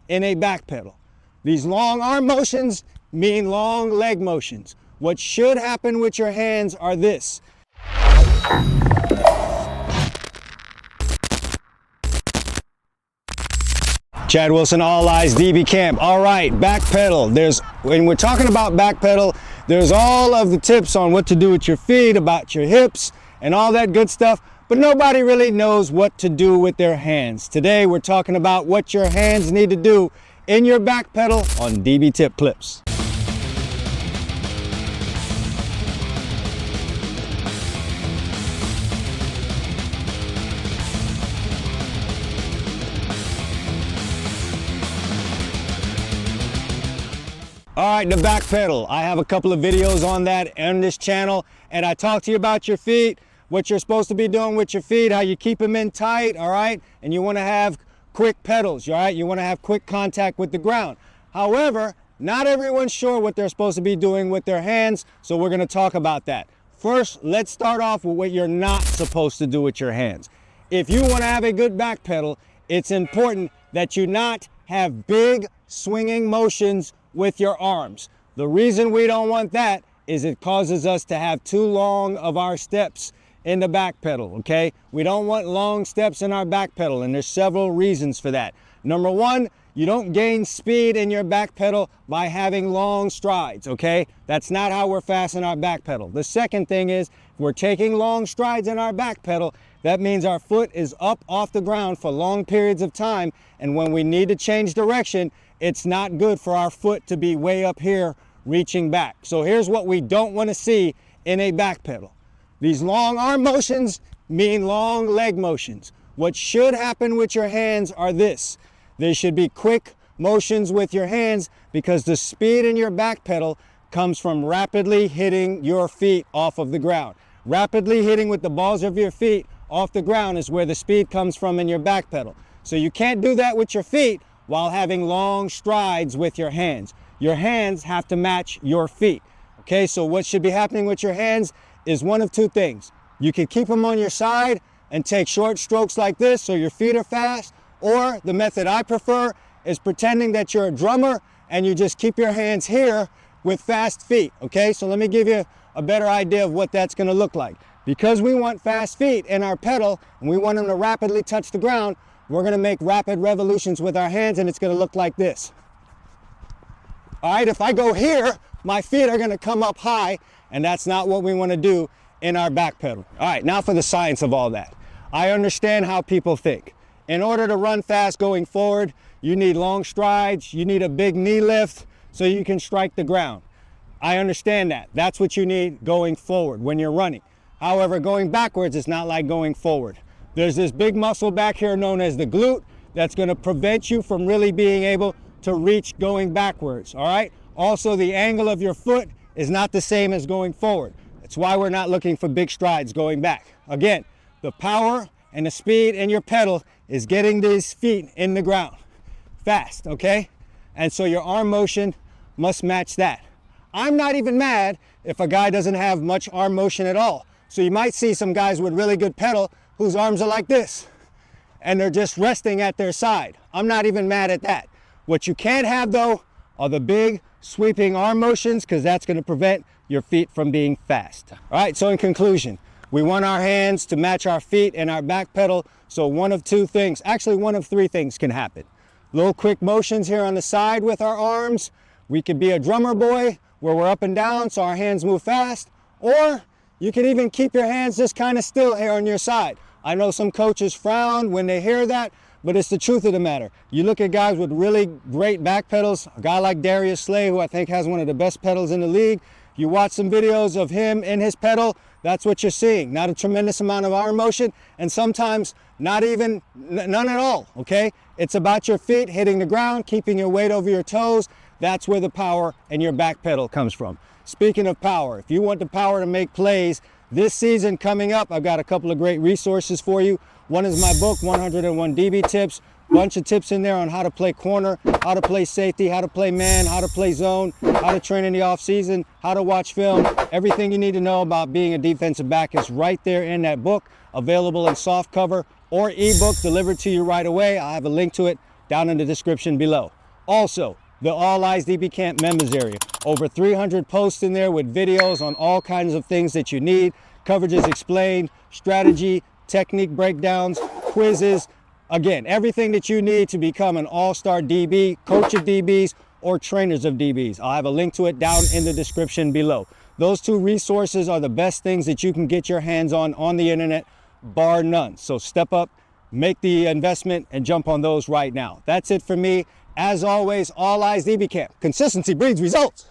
in a back pedal. These long arm motions mean long leg motions. What should happen with your hands are this. Chad Wilson, All Eyes DB Camp. All right, back pedal. When we're talking about back pedal, there's all of the tips on what to do with your feet, about your hips, and all that good stuff, but nobody really knows what to do with their hands. Today, we're talking about what your hands need to do in your back pedal on DB Tip Clips. All right, the back pedal. I have a couple of videos on that on this channel, and I talk to you about your feet, what you're supposed to be doing with your feet, how you keep them in tight, all right? And you want to have quick pedals, all right? You want to have quick contact with the ground. However, not everyone's sure what they're supposed to be doing with their hands, so we're going to talk about that. First, let's start off with what you're not supposed to do with your hands. If you want to have a good back pedal, it's important that you not have big swinging motions with your arms. The reason we don't want that is it causes us to have too long of our steps in the back pedal, okay? We don't want long steps in our back pedal, and there's several reasons for that. Number one, you don't gain speed in your back pedal by having long strides, okay? That's not how we're fast in our back pedal. The second thing is, if we're taking long strides in our back pedal, that means our foot is up off the ground for long periods of time, and when we need to change direction, it's not good for our foot to be way up here reaching back. So here's what we don't want to see in a back pedal. These long arm motions mean long leg motions. What should happen with your hands are this. They should be quick motions with your hands because the speed in your back pedal comes from rapidly hitting your feet off of the ground. Rapidly hitting with the balls of your feet off the ground is where the speed comes from in your back pedal. So you can't do that with your feet while having long strides with your hands. Your hands have to match your feet. Okay, so what should be happening with your hands is one of two things. You can keep them on your side and take short strokes like this so your feet are fast, or the method I prefer is pretending that you're a drummer and you just keep your hands here with fast feet. Okay, so let me give you a better idea of what that's gonna look like. Because we want fast feet in our pedal and we want them to rapidly touch the ground, we're gonna make rapid revolutions with our hands, and it's gonna look like this. All right, if I go here, my feet are gonna come up high, and that's not what we wanna do in our back pedal. All right, now for the science of all that. I understand how people think. In order to run fast going forward, you need long strides, you need a big knee lift so you can strike the ground. I understand that. That's what you need going forward when you're running. However, going backwards is not like going forward. There's this big muscle back here known as the glute that's going to prevent you from really being able to reach going backwards, all right? Also, the angle of your foot is not the same as going forward. That's why we're not looking for big strides going back. Again, the power and the speed in your pedal is getting these feet in the ground fast, okay? And so your arm motion must match that. I'm not even mad if a guy doesn't have much arm motion at all. So you might see some guys with really good pedal whose arms are like this, and they're just resting at their side. I'm not even mad at that. What you can't have though are the big sweeping arm motions, because that's going to prevent your feet from being fast. All right, so in conclusion, we want our hands to match our feet and our back pedal, so one of two things, actually one of three things can happen. Little quick motions here on the side with our arms. We could be a drummer boy where we're up and down so our hands move fast, or you can even keep your hands just kind of still here on your side. I know some coaches frown when they hear that, but it's the truth of the matter. You look at guys with really great back pedals, a guy like Darius Slay, who I think has one of the best pedals in the league. You watch some videos of him in his pedal, that's what you're seeing. Not a tremendous amount of arm motion, and sometimes not even, none at all, okay? It's about your feet hitting the ground, keeping your weight over your toes. That's where the power in your back pedal comes from. Speaking of power, if you want the power to make plays, this season coming up, I've got a couple of great resources for you. One is my book, 101 DB Tips. Bunch of tips in there on how to play corner, how to play safety, how to play man, how to play zone, how to train in the off season, how to watch film. Everything you need to know about being a defensive back is right there in that book, available in soft cover or ebook delivered to you right away. I have a link to it down in the description below. Also, the All Eyes DB Camp members area. Over 300 posts in there with videos on all kinds of things that you need. Coverages explained, strategy, technique breakdowns, quizzes. Again, everything that you need to become an all-star DB, coach of DBs, or trainers of DBs. I'll have a link to it down in the description below. Those two resources are the best things that you can get your hands on the internet, bar none. So step up, make the investment, and jump on those right now. That's it for me. As always, All Eyes DB Camp. Consistency breeds results.